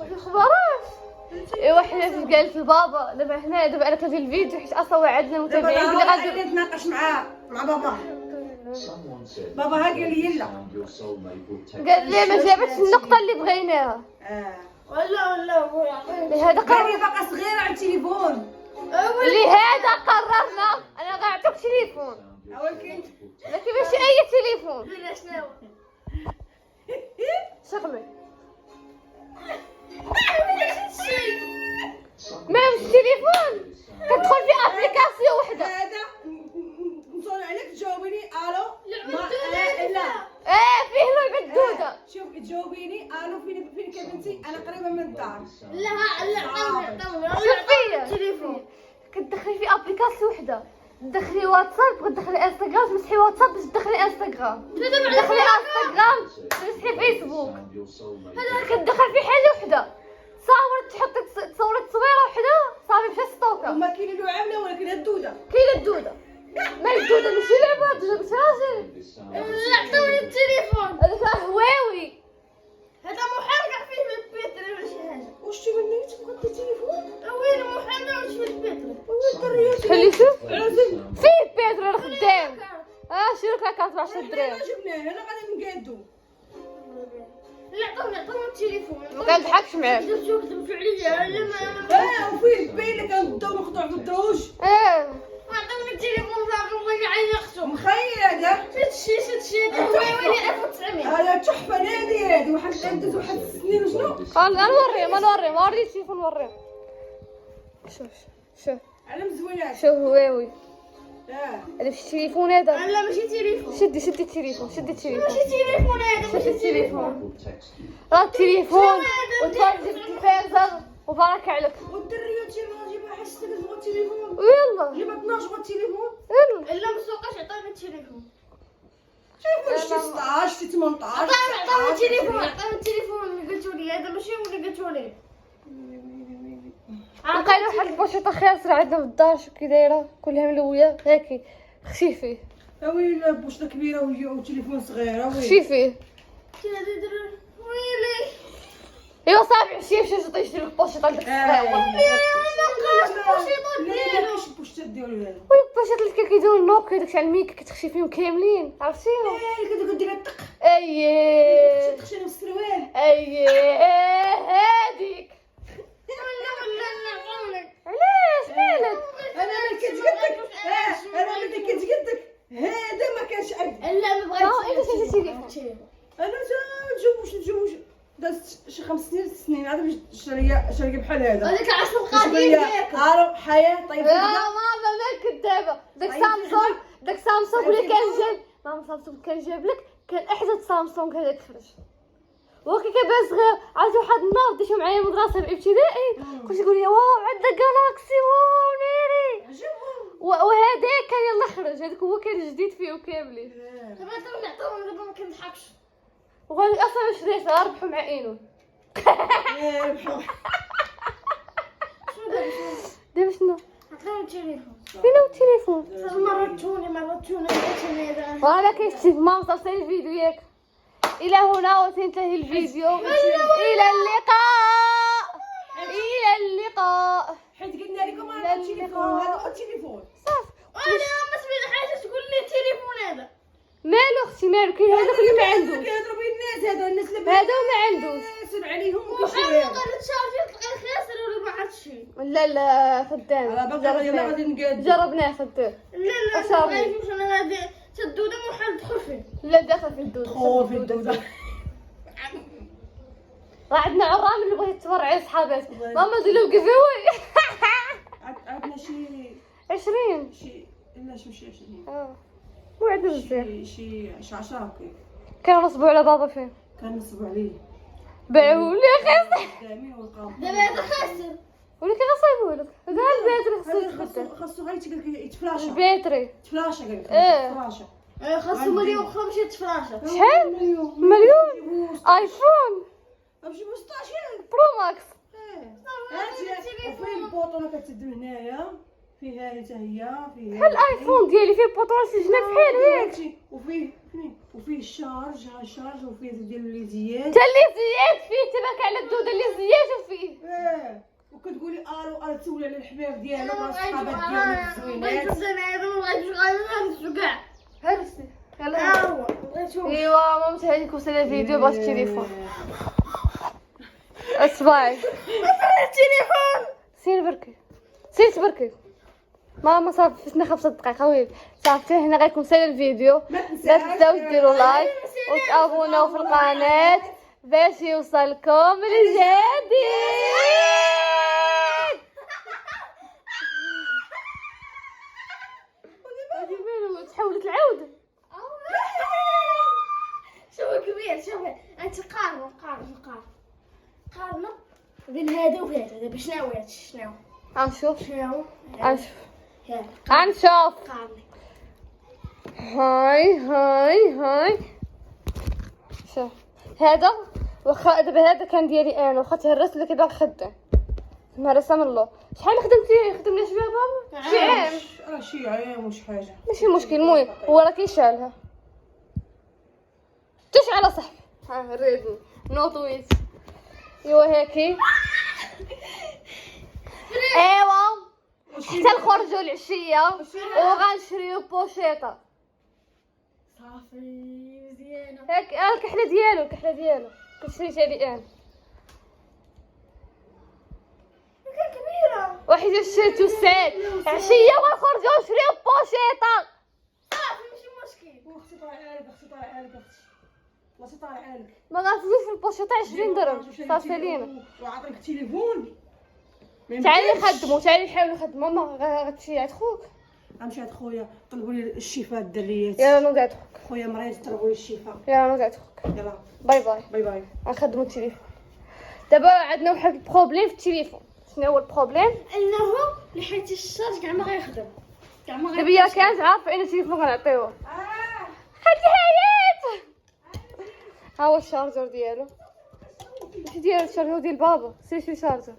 واش اخبارك؟ ايوا حنا قالت لبابا دابا هنا دابا انا كندير الفيديو حيت اصلا وعدنا المتابعين بلي غادي نتناقش مع بابا. بابا ها قال لي لا. قال لي ما جابتش النقطه اللي بغيناها. ولا هو لهذا قال لي باقا صغيره على التليفون. لهذا قررنا انا غنعطيك تليفون ولكن لكن ماشي اي تليفون. شنو شغلي ما مش تليفون كتدخل في ابليكاسيون وحده. هذا نصون عليك تجاوبيني الو. لا فيه لعبه الدوده. شوف تجاوبيني الو فين كبنتي انا قريبه من الدار. لا عطوني شوفي التليفون. كتدخلي في ابليكاسيون وحده تدخلي واتساب بغيت تدخلي انستغرام تمسحي واتساب باش تدخلي انستغرام تدخلي انستغرام تمسحي فيسبوك. كتدخل في حاجه وحده تصوري تصويره وحده صافي مشى ستوكا. هما كاين له عامله ولكن الدوده كاينه الدوده ما الدوده ماشي لعبه الدوده باش راجل. لا عطوني التليفون. هذاك راه هواوي. هذا محرك فيه من البيتري ولا شي حاجه. واش تبنيت بغيت التليفون؟ وين محرك ولا شي من البيتري. الدريات خلي شوف فيه بيتر الخدام. شنو كاكاط ب 10 دراهم جبناه انا غادي نقادو. لا عطوني التليفون. ما كنضحكش معاك. كذبتو عليا لا ما وفيه البين كنبداو مقطوع في الدروج. عطوني التليفون صافي الله يعين اختو. مخيل هذا شتي ويلي 1900. هذا تحفه نادر هذه واحد عندك واحد السنين وشنو. انا نوريهم وري التليفون نوريهم. شوف على مزوينات. شوف هواوي. هذا ماشي التليفون هذا. لا ماشي تليفون. شدي التليفون ماشي تليفون هذا شدي التليفون. راه التليفون وتفرجي في التلفازه وبارك عليك. والدريات ما جيبها حسيت تبغى التليفون. يلا جبت 12 بغا التليفون. يلا الا مسوقاش عطوني التليفون. شوف شتي 16 شتي 18. عطوني التليفون اللي قلتوا لي هذا ماشي هو اللي قلتوا لي. لقينا واحد البوشيطه خاسره عندنا في الدار. شو كي دايره كلها ملويه هاكي خشي فيه ويلي بوشطه كبيره وتليفون صغير. خشي فيه. ويلي ايوا صافي عشيه مشى يشري لك بوشيطه ديك الصغيره. لا كاش بوشطه ديالو هذا. وي البوشيط اللي كيديروا النوكيا داكشي على الميك كتخشي فيهم كاملين عرفتيهم. كدير الطق اييه تخشي في السروال. هاديك علاش مالك. انا ملي كتقدك هذا ما كانش عيب. لا ما بغيتش انت شتي انا نجوش دازت شي 5 سنين 6 سنين عاد باش شريه بحال هذا. هذاك العصر القديم ديالك. عارف حياه طيب. لا ماما ما كدابه داك سامسونج اللي كان جاب ماما سامسونج كان جاب لك كان احدث سامسونج هذاك خرج وكي كان صغير. عاد واحد النهار ديتو معايا المدرسه الابتدائي كنت يقول لي واو عندنا جالاكسي واو ناري وهذاك كان يلا خرج. هذاك هو كان جديد فيه كاملين. دابا نعطيهم دابا ما كنضحكش. وغادي اصلا شريت ربحوا مع اينو. دابا شنو عطيهم التليفون. فين هو التليفون؟ مرة توني هذا. وانا كيشتي ما وصلت الفيديو ياك. الى هنا وتنتهي الفيديو. الى اللقاء حيت قلنا لكم هذا التليفون هذا هو التليفون صافي. وانا ما سمعت حاجه تقول لي التليفون هذا مالو اختي مالو كاين هذاك اللي ما عندوش. كيهضروا بين الناس هذا الناس اللي هذا ما عندوش. يسر عليهم وحاول تشارجي تلقى خاسر ولا ما عرفت شي. لا خدام على باقي يلا غادي نقاد. جربناه خدام. لا ما بغيتوش انا غادي تدوده محال تدخل فيه. لا داخل في الدود. خوف الدوده. راه عندنا عرام اللي بغيت تفرعي صحابات ماما ديروا كيفاوي. عندنا شي 20 شي لا شي 20. مو عندنا بزاف. شي 10 هكاك. كنصبوا على بابا فين كنصبوا عليه باعوا لي خاص قدامي ولقاو. دابا هذا خاسر ولا كيغصايبوا لك هذا الباتري خاصو غير قال لك يتفلاشا. الباتري تفلاشا قال لك تفلاشا. خاصو مليون اخرى باش يتفراشا. شحال مليون ايفون نجيبو 16 برو ماكس. هاتي وفين البوطونه كتسد من هنايا فيها هي فيها بحال الايفون ديالي فيه بوطون سجنه بحال هيك. وفيه الشارج، ها الشارج، وفيه ديال الليزيات. حتى اللي زياد فيه تبارك على الدوده اللي زياد وفيه. وكتقولي الو تسولي على الحمير ديالك مع الصحابات ديالك الزوينات. هرسي يلا. ايوا ماما تهانيك وصل الفيديو باش التليفون. اسمعي التليفون سير بركي، سير تبركي. ماما صافي فاتنا 5 دقائق ويلي صافي هنا غيكون سال الفيديو. لا تنساو ديروا لايك وتابوناو في القناه باش يوصلكم الجديد. هادي مالو تحولت العوده. شوفي كبير، شوفي انت قارنه بين هذا وهذا. دابا شنو غنشوف شنو غنشوف يلا غنشوف. قارني. هاي شوف هذا واخا دابا هذا كان ديالي انا واخا تهرس لك باقي خدام مهرسه من اللور. شحال خدمتي خدمنا شويه بابا؟ شي عام شي عام وش حاجه ماشي مشكل. المهم هو راه كيشعلها تشعل صاحبي. ها ريدني نوطويت ايوا هيك ايوا حتى نخرجوا العشيه وغنشريو بوشيطه صافي مزيانه. هيك الكحله ديالو كنشري لي انا كان كبيره. واحد شريتو سات عشيه وغنخرجوا نشريو بوشيطه. صافي ماشي مشكل. اختي طالعه لك اختي طالعه لك ما غنفوتش في البوشيطه 20 درهم صافي لينا. وعطيك التليفون. تعالي نحاولوا نخدموا. ماما غتمشي عند خوك. غنمشي عند خويا طلبوا لي الشفاء الدريات. يلا نوض عند خوك. خويا مريض طلبوا لي الشفاء. يلا نوض عند خوك. يلا باي باي. باي باي. غنخدموا التليفون. دابا عندنا واحد البروبليم في التليفون. شنو هو البروبليم؟ انه لحيت الشارج كاع ما غيخدم. دابا هي كانت عارفه ان التليفون غنعطيوه. خدي حيات. ها هو الشارجر ديالو. ماشي ديال الشارجر ديال بابا. سير شارجر.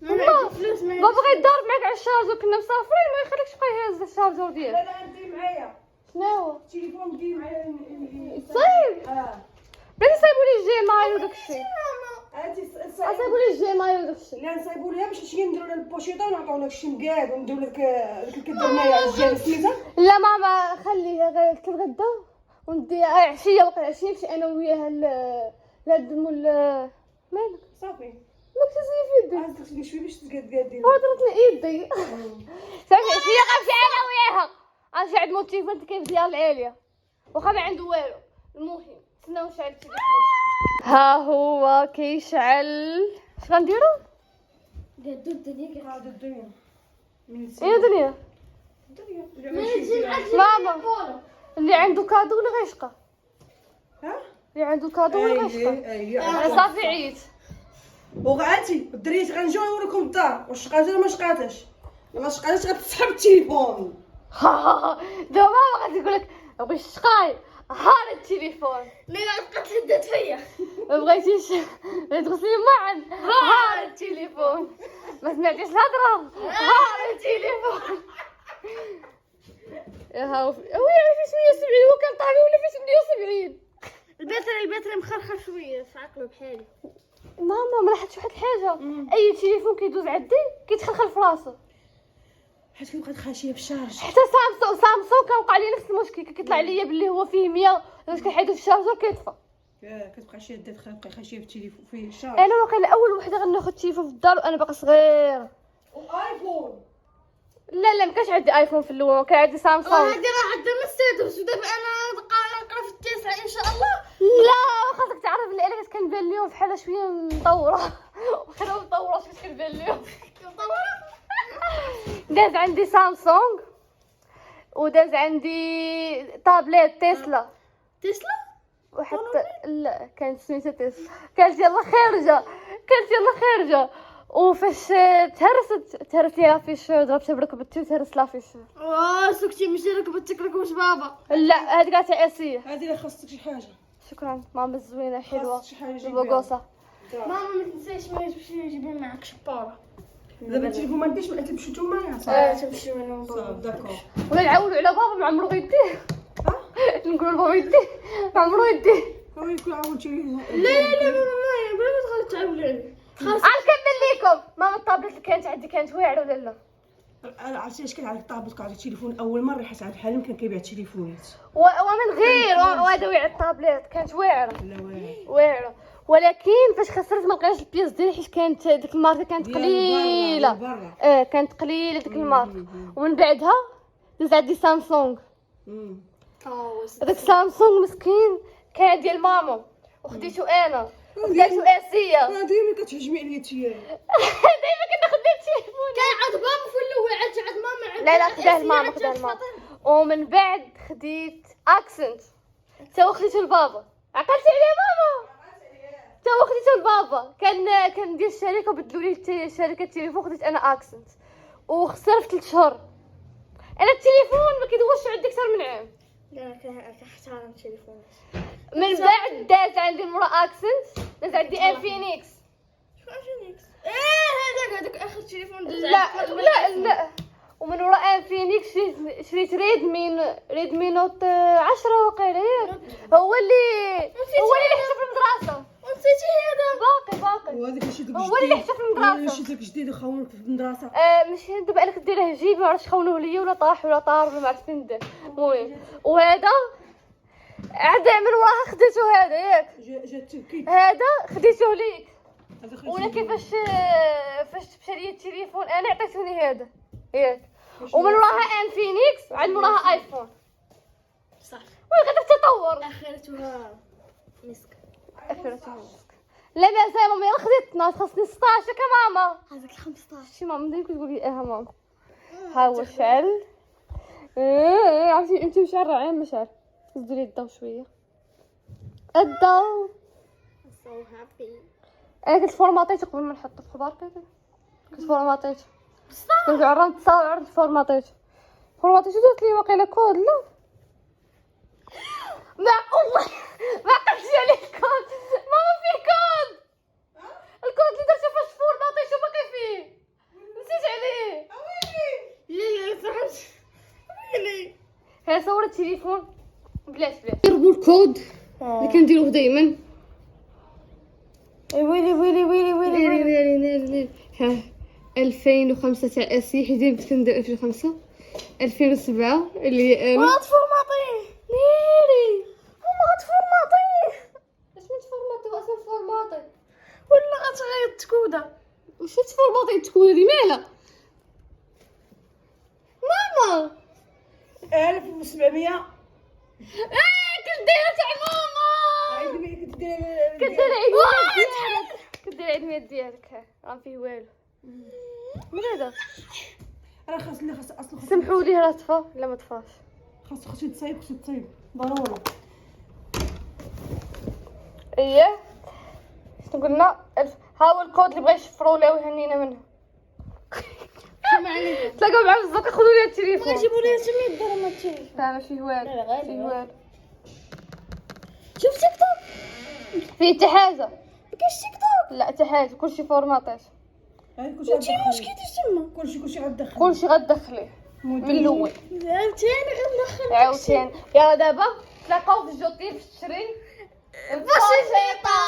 فلوس ما بابا غيضرب معاك على الشارجر. كنا مسافرين ما يخليكش بقى يهز الشارجر ديالك. لا انت معايا شنو هو؟ التليفون ديالي معايا. صايب بلاتي صايبوا لي الجيمايل وداكشي. انت صايبوا لي الجيمايل وداكشي. لا نصايبوا ليها باش نمشي نديرو لها البوشيطه ونعطيو لك الشمكاد ونديرو لك ديك اللي كدرناها على الجهه سميتها. لا ماما خليها غير كنغدا وندي عشيه وقت العشيه نمشي انا وياها لهاد مول مالك صافي ما كتزي في يدي عاد تغسلي شويه باش تقادي. ضربتني يدي. صافي عشيه غنمشي انا وياها غنمشي عند مول التليفون كيف ديال العاليه واخا ما عنده والو. المهم استناو نشعل التليفون. ها هو كيشعل. اش غنديرو؟ قادو الدنيا هذا الدنيا ايه دنيا ماما اللي عنده كادو ولا غيشقى. ها اللي عنده كادو ولا غيشقى. انا صافي عييت. وغاتي الدريات غنجيو نوريكم الدار واش شقات ولا ما شقاتش. ما شقاتش غتسحب التليفون. دابا ماما غادي تقول لك بغيتي شقاي هار التليفون. لا قتلت فيا. ما بغيتيش تغسلي معا هار التليفون. ما سمعتيش الهضره هار التليفون. يا هاو فيش 170 هو كان طالع ولا فيش 170. الباتري مخرخر شويه في عقله بحالي. ماما ما لاحظتش واحد الحاجه. اي تليفون كيدوز عندي كيتخلخل في راسو حيت كنبقى خاشيه بالشارج. حتى سامسونج كان وقع لي نفس المشكل. كيطلع ليا باللي هو فيه 100 باش كنحيدو الشارجر كيطفى. كتبقى شاده تبقى خاشيه في التليفون فيه الشارج. انا واقيلا اول وحده غناخذ التليفون في الدار وانا باقا صغيره. ايفون لا ما كانش عندي ايفون في الاول كان عندي سامسونج. هادي راه عندها مستدوس ودابا انا نقرا في التاسع ان شاء الله. لا خاصك تعرف اللي انا كنبان اليوم بحال شويه مطوره. وخا مطوره شويه كنبان اليوم داز عندي سامسونج وداز عندي طابليت تسلا وحتى لا كانت سميتها تسلا. كانت يلا خارجه وفاش تهرست ليها فيش ضربتها بركبتي وتهرست لها فيش. سكتي ماشي ركبتك ركبت بابا. لا هذه كانت اسيه. هذه اللي خاصك شي حاجه. شكرا ماما زوينه حلوه خاصك شي حاجه بوغوصه. ماما ما تنساش ما تمشي نجيب معاك شباره. دابا التليفون ما نديش ما تمشيو نتوما تمشي من صافي داكور. ولا نعاودوا على بابا ما عمرو غيديه. نقولوا لبابا يديه ما عمرو يديه. يكون عاونتي لا ماما بلا ما تغلط تعاود عليه. غنكمل ليكم. ماما الطابلت اللي كانت عندي كانت واعره ولا لا؟ عرفتي اش كان على الطابلت كان على التليفون اول مره حيت عند حالم كان كيبيع التليفونات. ومن غير وهذا واعر الطابلت كانت واعره. لا واعره ولكن فاش خسرت ما لقيتش البياس ديالي حيت كانت ديك الماركه كانت قليله. كانت قليله ديك الماركه. ومن بعدها داز عندي سامسونج. هذاك سامسونج مسكين كان ديال ماما وخديتو انا وخديتو اسيه. انا ديما كتعجبني عليا تيا. ديما كناخذ التليفون. كان عند بابا في الاول عند ماما. لا خداه الماما خداه الماما. ومن بعد خديت اكسنت تا خديتو لبابا. عقلتي عليه ماما تا خديتو لبابا. كان ديال الشركه وبدلوا لي شركه التليفون. خديت انا اكسنت وخسرت 3 شهور. انا التليفون ما كيدوزش عندي اكثر من عام. لا كنحترم التليفون. من بعد داز عندي المرا اكسنت داز عندي انفينيكس. شو انفينيكس؟ هذاك اخر تليفون داز. لا ومن وراء انفينيكس شريت ريدمي نوت 10 وقيله ياك. هو اللي حشى في المدرسه. ونسيتي هذا باقي وهذاك الشيء داك هو اللي حشى في المدرسه. شي داك جديد خاونك في المدرسه. ماشي دابا انا كديره جيب ما عرفتش خونوه ليا ولا طاح ولا طار ولا ما عرفت فين دار. المهم وهذا عاد من وراها خديتو هذا ياك. جات تبكي هذا خديتوه ليك. هذا ولكن فاش مشى لي التليفون انا عطيتوني هذا ياك. ومن وراها انفينيكس وعاد موراها ايفون. صح. وغادا في التطور. اخرتها مسك. لا مازال ماما يلا خديت 12 خاصني 16 كماما. هذاك 15. شي ماما ديما كتقول لي ماما. ها هو شعل. عرفتي انت مشعل عين مشعل. زدوا لي الضو شويه. الضو. So happy. انا كنت فورماطيت قبل ما نحطو في خبار كذا. كنت فورماطيت. كنت عرفت تصاور فورماطيت درت لي واقيلا كود لا معقول ما عقلتش عليه الكود. ماما فيه كود. الكود اللي درتو فاش فورماطيت باقي فيه نسيت عليه. لا صحت. ويلي. ها صور التليفون بلاش ضربوا الكود اللي كنديروه دائما. ويلي ها 2005 تاع اسي حيت كندير 2005 2007 اللي انا فورماطي. نيري ماما غتفورماطي. اش من تفورماطي اصلا فورماطي ولا غتغير التكوده. واش تفورماطي التكوده دي مالها ماما؟ 1700 كنت دايره تاع ماما. كدير عيد ميلاد ديالك راه فيه والو. من هذا راه خاص اصلا سمحوا لي راه طفى لا ما طفاش. خاصو يتصايب ضروري. اييه شنو قلنا ها هو الكود اللي بغا يشفروا ليه ويهنينا منه. تلاقاو معاه الزق خذوا لي التليفون. جيبوا لي 100 درهم التليفون. لا ماشي والو فيه والو. شوف تيك توك. فيه حتى حاجه كاش تيك توك. لا حتى حاجه كلشي فورماطيش. كلشي تما. كلشي غتدخل. كلشي غتدخليه من الاول. عاوتاني غندخل. عاوتاني يلا دابا تلاقاو في الجوطي في التشرين. بسيطة.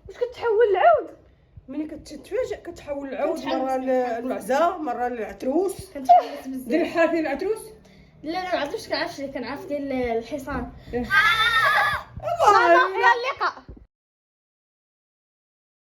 واش كتحول العود؟ ملي كتتفاجئ كتحول العود مره للمعزه مره للعتروس. كنتحمس بزاف. دير الحركه ديال العتروس. لا ما عرفتش كنعرف ديال الحصان.